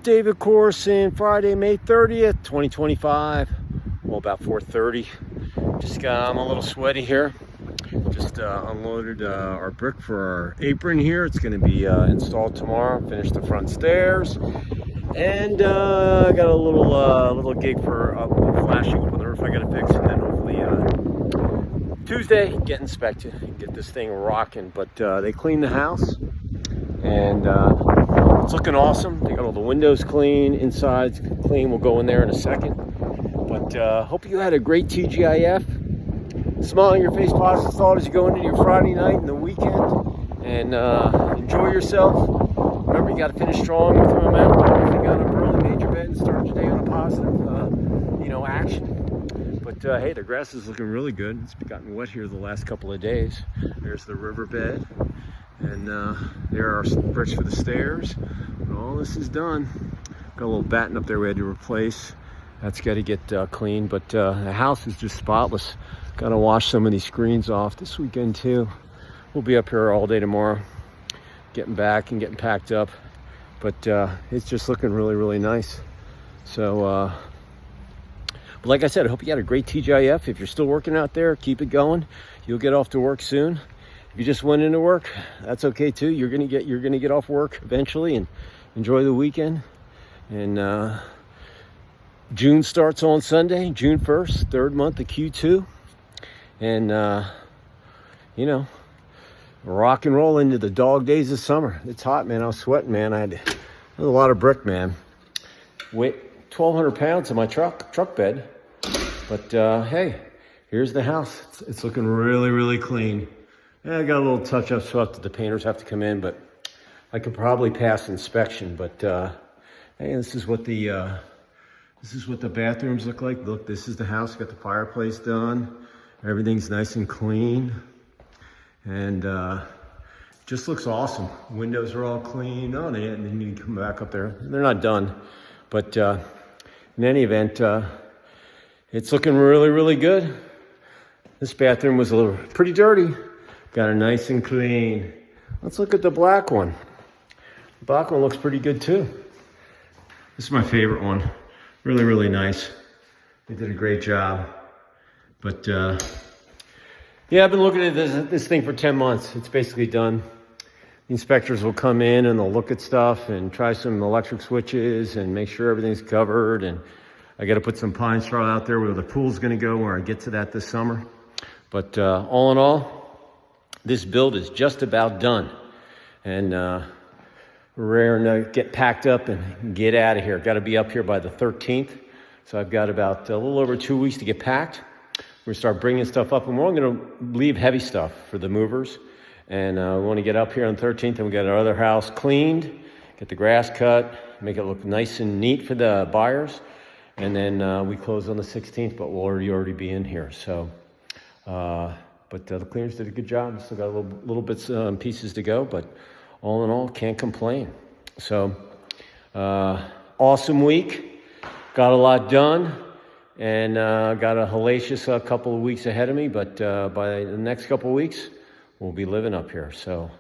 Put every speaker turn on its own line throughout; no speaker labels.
David Corson, Friday, May 30th, 2025. Well, about 4:30. I'm a little sweaty here. Just unloaded our brick for our apron here. It's going to be installed tomorrow. Finish the front stairs, and got a little gig for flashing up on the roof. I got to fix, and then hopefully Tuesday get inspected and get this thing rocking. But they cleaned the house, and it's looking awesome. They got all the windows clean, inside's clean. We'll go in there in a second. But hope you had a great TGIF. Smile on your face, positive thought as you go into your Friday night and the weekend, and enjoy yourself. Remember, you got to finish strong with momentum. If you got up early, made your bed, and started your day on a positive, action. But hey, the grass is looking really good. It's gotten wet here the last couple of days. There's the riverbed, and there are some bricks for the stairs. And all this is done. Got a little batten up there we had to replace. That's got to get clean, but the house is just spotless. Got to wash some of these screens off this weekend too. We'll be up here all day tomorrow, getting back and getting packed up. But it's just looking really, really nice. So, but like I said, I hope you had a great TGIF. If you're still working out there, keep it going. You'll get off to work soon. If you just went into work, that's okay too. You're gonna get off work eventually and enjoy the weekend. And June starts on Sunday, June 1st, third month of Q2. And, rock and roll into the dog days of summer. It's hot, man. I was sweating, man. I had a lot of brick, man. Weight 1,200 pounds in my truck bed. But, hey, here's the house. It's looking really, really clean. Yeah, I got a little touch-up stuff that the painters have to come in, but I could probably pass inspection. But, hey, this is what the bathrooms look like. Look, this is the house. Got the fireplace done. Everything's nice and clean, and just looks awesome. Windows are all clean. Oh, they need to come back up there. They're not done, but in any event, it's looking really, really good. This bathroom was pretty dirty. Got it nice and clean. Let's look at the black one. The black one looks pretty good too. This is my favorite one. Really, really nice. They did a great job. But yeah, I've been looking at this thing for 10 months. It's basically done. The inspectors will come in and they'll look at stuff and try some electric switches and make sure everything's covered. And I got to put some pine straw out there where the pool's going to go, where I get to that this summer. But all in all, this build is just about done. And we're raring to get packed up and get out of here. Got to be up here by the 13th. So I've got about a little over 2 weeks to get packed. We're going to start bringing stuff up, and we're only going to leave heavy stuff for the movers. And we want to get up here on the 13th, and we get our other house cleaned, get the grass cut, make it look nice and neat for the buyers. And then we close on the 16th, but we'll already be in here. So, but the cleaners did a good job. Still got a little bits and pieces to go, but all in all, can't complain. So, awesome week. Got a lot done. And got a hellacious couple of weeks ahead of me, but by the next couple of weeks, we'll be living up here. So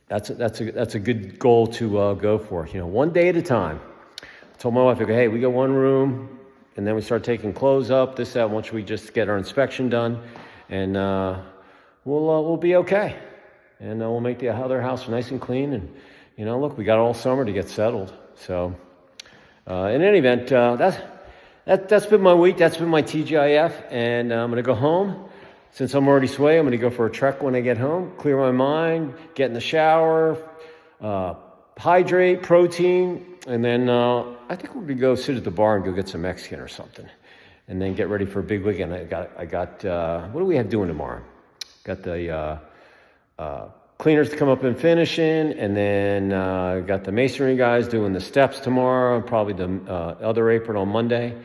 that's a good goal to go for. One day at a time. I told my wife, hey, we got one room, and then we start taking clothes up, this, that. Once we just get our inspection done, and we'll be okay, and we'll make the other house nice and clean. And look, we got all summer to get settled. So in any event, That's been my week. That's been my TGIF. And I'm going to go home. Since I'm already sweaty, I'm going to go for a trek when I get home, clear my mind, get in the shower, hydrate, protein. And then I think we're going to go sit at the bar and go get some Mexican or something. And then get ready for a big weekend. I got what do we have doing tomorrow? Got the cleaners to come up and finishing. And then got the masonry guys doing the steps tomorrow. Probably the other apron on Monday.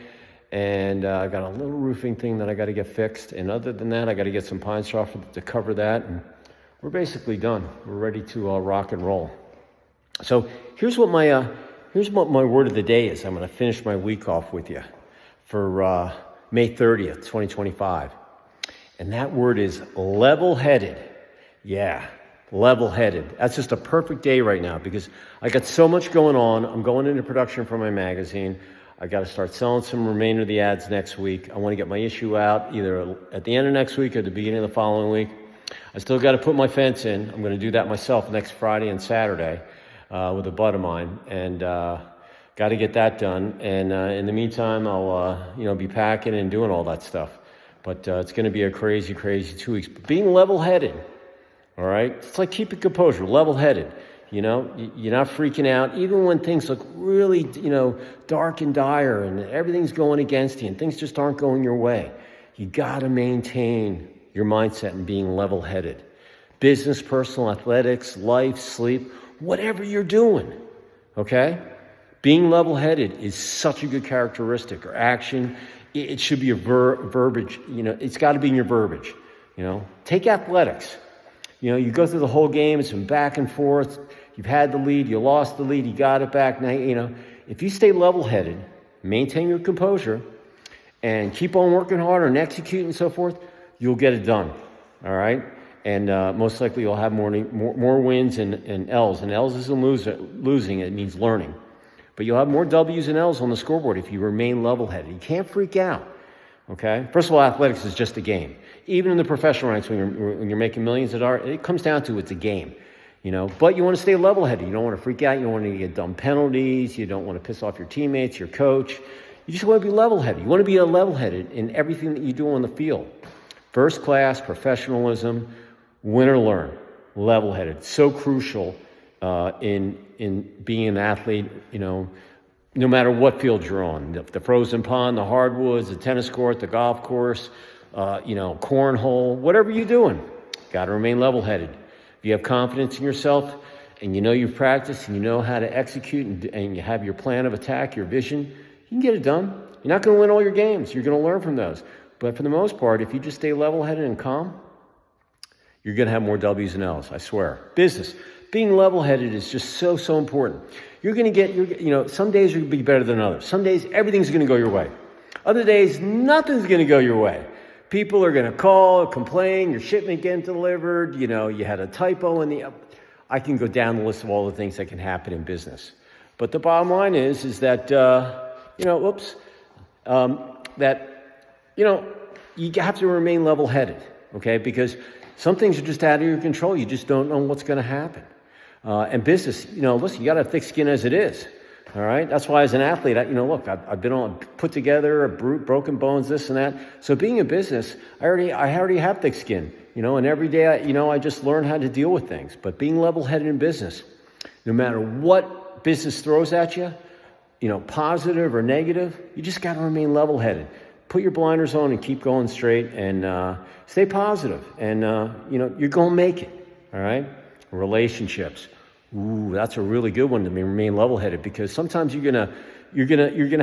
And I got a little roofing thing that I got to get fixed. And other than that, I got to get some pine straw to cover that. And we're basically done. We're ready to rock and roll. So here's what my word of the day is. I'm going to finish my week off with you for May 30th, 2025. And that word is level-headed. Yeah, Level-headed. That's just a perfect day right now because I got so much going on. I'm going into production for my magazine. I got to start selling some remainder of the ads next week. I want to get my issue out either at the end of next week or the beginning of the following week. I still got to put my fence in. I'm going to do that myself next Friday and Saturday with a bud of mine, and got to get that done. And in the meantime, I'll be packing and doing all that stuff. But it's going to be a crazy, crazy 2 weeks. But being level-headed, all right? It's like keeping composure, level-headed. You're not freaking out, even when things look really, dark and dire and everything's going against you and things just aren't going your way. You got to maintain your mindset and being level-headed. Business, personal, athletics, life, sleep, whatever you're doing, okay? Being level-headed is such a good characteristic or action. It should be a verbiage, it's got to be in your verbiage, Take athletics. You go through the whole game, it's been back and forth. You've had the lead, you lost the lead, you got it back. Now, if you stay level-headed, maintain your composure, and keep on working harder and execute and so forth, you'll get it done, all right? And most likely you'll have more wins and L's. And L's isn't losing, it means learning. But you'll have more W's and L's on the scoreboard if you remain level-headed. You can't freak out, okay? First of all, athletics is just a game. Even in the professional ranks, when you're making millions of dollars, it comes down to it's a game. But you want to stay level-headed. You don't want to freak out. You don't want to get dumb penalties. You don't want to piss off your teammates, your coach. You just want to be level-headed. You want to be level-headed in everything that you do on the field. First class, professionalism, win or learn, level-headed. So crucial in being an athlete, no matter what field you're on. The frozen pond, the hardwoods, the tennis court, the golf course, cornhole, whatever you're doing. Got to remain level-headed. If you have confidence in yourself and you've practiced and you know how to execute and you have your plan of attack, your vision, you can get it done. You're not going to win all your games. You're going to learn from those. But for the most part, if you just stay level-headed and calm, you're going to have more W's and L's, I swear. Business. Being level-headed is just so, so important. You're going to get, some days you're going to be better than others. Some days everything's going to go your way. Other days, nothing's going to go your way. People are going to call, complain, your shipment getting delivered, you had a typo I can go down the list of all the things that can happen in business. But the bottom line is that, you have to remain level-headed, okay? Because some things are just out of your control. You just don't know what's going to happen. And business, listen, you got to have thick skin as it is. All right. That's why as an athlete, I've been on put together, broken bones, this and that. So being in business, I already have thick skin, and every day, I just learn how to deal with things. But being level-headed in business, no matter what business throws at you, positive or negative, you just got to remain level-headed. Put your blinders on and keep going straight and stay positive. And, you're going to make it. All right. Relationships. Ooh, that's a really good one to remain level-headed because sometimes you're gonna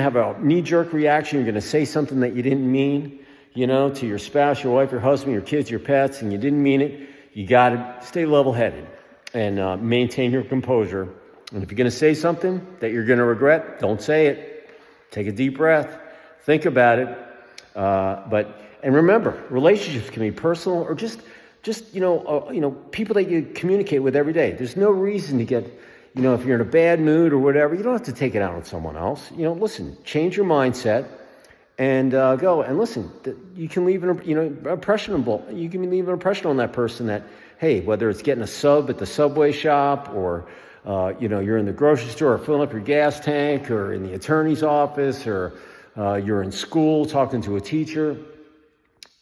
have a knee-jerk reaction. You're gonna say something that you didn't mean, to your spouse, your wife, your husband, your kids, your pets, and you didn't mean it. You gotta stay level-headed and maintain your composure. And if you're gonna say something that you're gonna regret, don't say it. Take a deep breath. Think about it. And remember, relationships can be personal or just people that you communicate with every day. There's no reason to get, if you're in a bad mood or whatever, you don't have to take it out on someone else. Listen, change your mindset and go. And listen, you can leave You can leave an impression on that person that, hey, whether it's getting a sub at the Subway shop or, you're in the grocery store or filling up your gas tank or in the attorney's office or you're in school talking to a teacher.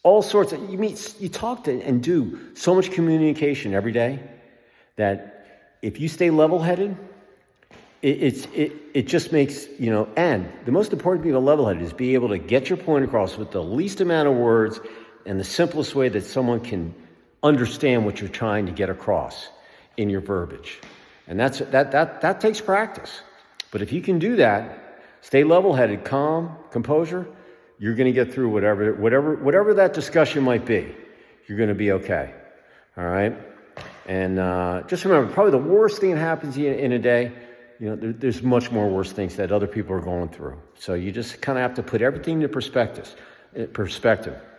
All sorts of, you talk to and do so much communication every day that if you stay level-headed, it just makes, and the most important thing about level-headed is be able to get your point across with the least amount of words and the simplest way that someone can understand what you're trying to get across in your verbiage. And that takes practice. But if you can do that, stay level-headed, calm, composure, you're going to get through whatever that discussion might be. You're going to be okay. All right? And just remember, probably the worst thing that happens in a day, there's much more worse things that other people are going through. So you just kind of have to put everything into perspective.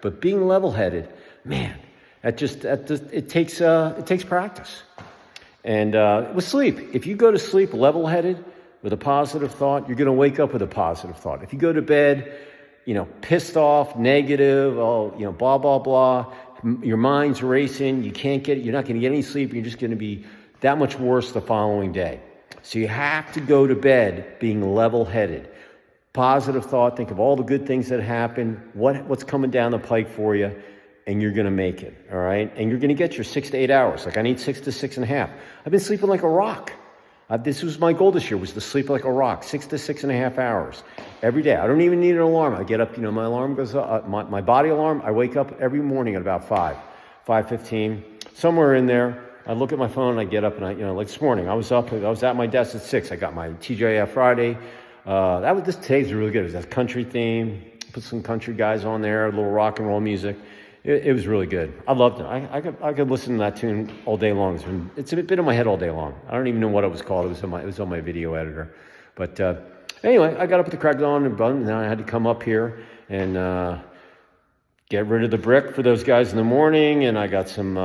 But being level-headed, man, It takes practice. And with sleep, if you go to sleep level-headed with a positive thought, you're going to wake up with a positive thought. If you go to bed, pissed off, negative, blah, blah, blah, your mind's racing, you're not going to get any sleep, you're just going to be that much worse the following day. So you have to go to bed being level-headed. Positive thought, think of all the good things that happen, what's coming down the pike for you, and you're going to make it, all right? And you're going to get your 6 to 8 hours. Like I need 6 to 6.5. I've been sleeping like a rock. This was my goal this year, was to sleep like a rock, 6 to 6.5 hours every day. I don't even need an alarm. I get up, my alarm goes up, my body alarm, I wake up every morning at about 5:15, somewhere in there. I look at my phone, I get up, and like this morning, I was at my desk at 6. I got my TGIF Friday. Today's really good. It was that country theme. Put some country guys on there, a little rock and roll music. It was really good. I loved it. I could listen to that tune all day long. It's been in my head all day long. I don't even know what it was called. It was on my video editor. But anyway, I got up at the crack of dawn, and then I had to come up here and get rid of the brick for those guys in the morning. And I got some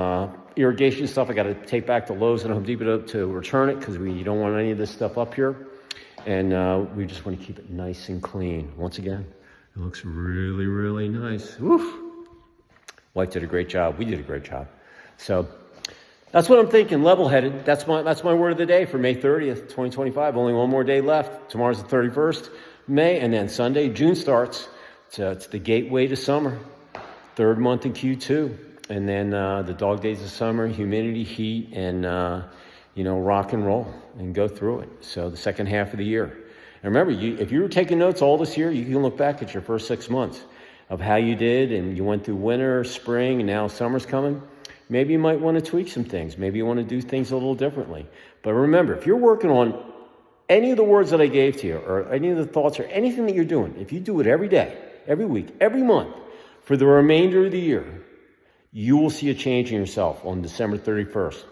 irrigation stuff I got to take back to Lowe's and Home Depot to return it, because you don't want any of this stuff up here. And we just want to keep it nice and clean. Once again, it looks really, really nice. Woof. Wife did a great job. We did a great job. So that's what I'm thinking, level-headed. That's my word of the day for May 30th, 2025. Only one more day left. Tomorrow's the 31st May, and then Sunday, June starts. It's the gateway to summer, third month in Q2. And then the dog days of summer, humidity, heat, and rock and roll, and go through it. So the second half of the year. And remember, if you were taking notes all this year, you can look back at your first 6 months of how you did, and you went through winter, spring, and now summer's coming. Maybe you might want to tweak some things. Maybe you want to do things a little differently. But remember, if you're working on any of the words that I gave to you, or any of the thoughts, or anything that you're doing, if you do it every day, every week, every month, for the remainder of the year, you will see a change in yourself on December 31st.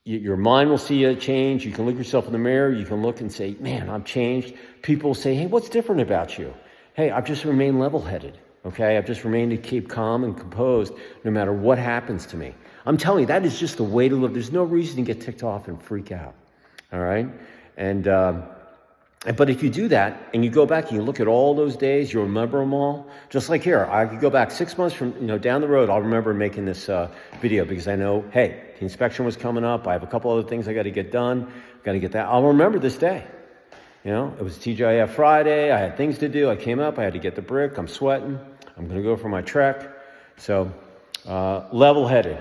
Your mind will see a change. You can look yourself in the mirror. You can look and say, man, I'm changed. People will say, hey, what's different about you? Hey, I've just remained level-headed, okay? I've just remained to keep calm and composed no matter what happens to me. I'm telling you, that is just the way to live. There's no reason to get ticked off and freak out, all right? But if you do that and you go back and you look at all those days, you'll remember them all. Just like here, I could go back 6 months from, down the road, I'll remember making this video, because I know, hey, the inspection was coming up. I have a couple other things I got to get done. Got to get that. I'll remember this day. It was TGIF Friday. I had things to do. I came up. I had to get the brick. I'm sweating. I'm going to go for my trek. So level-headed.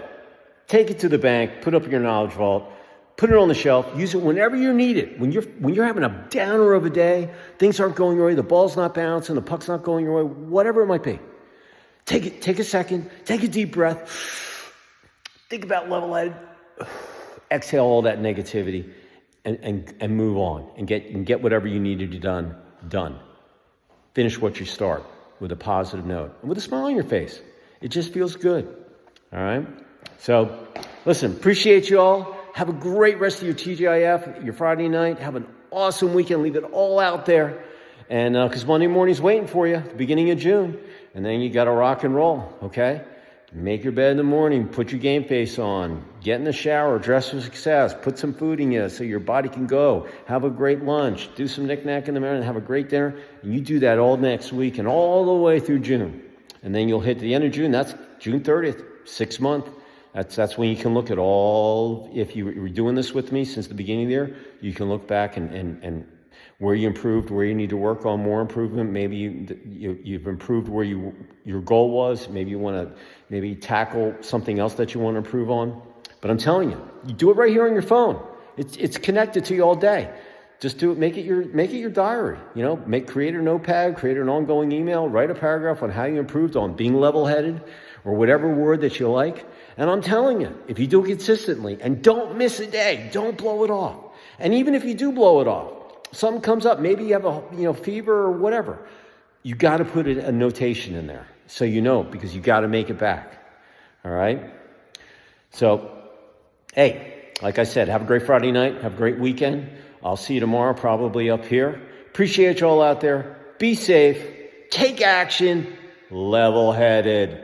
Take it to the bank. Put up your knowledge vault. Put it on the shelf. Use it whenever you need it. When you're having a downer of a day, things aren't going your way, the ball's not bouncing, the puck's not going your way, whatever it might be. Take a second. Take a deep breath. Think about level-headed. Exhale all that negativity. And move on and get whatever you need to do done. Finish what you start with a positive note and with a smile on your face. It just feels good. All right. So listen, appreciate you all. Have a great rest of your TGIF, your Friday night. Have an awesome weekend. Leave it all out there. And because Monday morning's waiting for you, the beginning of June. And then you got to rock and roll. Okay. Make your bed in the morning, put your game face on, get in the shower, dress for success, put some food in you so your body can go, have a great lunch, do some knick-knack in the morning, and have a great dinner. And you do that all next week and all the way through June. And then you'll hit the end of June. That's June 30th, 6 month. That's when you can look at all, if you were doing this with me since the beginning of the year, you can look back and where you improved, where you need to work on more improvement. Maybe you've improved where your goal was. Maybe you want to tackle something else that you want to improve on. But I'm telling you, you do it right here on your phone. It's connected to you all day. Just do it. Make it your diary. Create a notepad, create an ongoing email, write a paragraph on how you improved on being level-headed, or whatever word that you like. And I'm telling you, if you do it consistently and don't miss a day, don't blow it off. And even if you do blow it off, something comes up, maybe you have a fever or whatever, you got to put a notation in there so because you got to make it back. All right. So, hey, like I said, have a great Friday night. Have a great weekend. I'll see you tomorrow, probably up here. Appreciate you all out there. Be safe. Take action. Level-headed.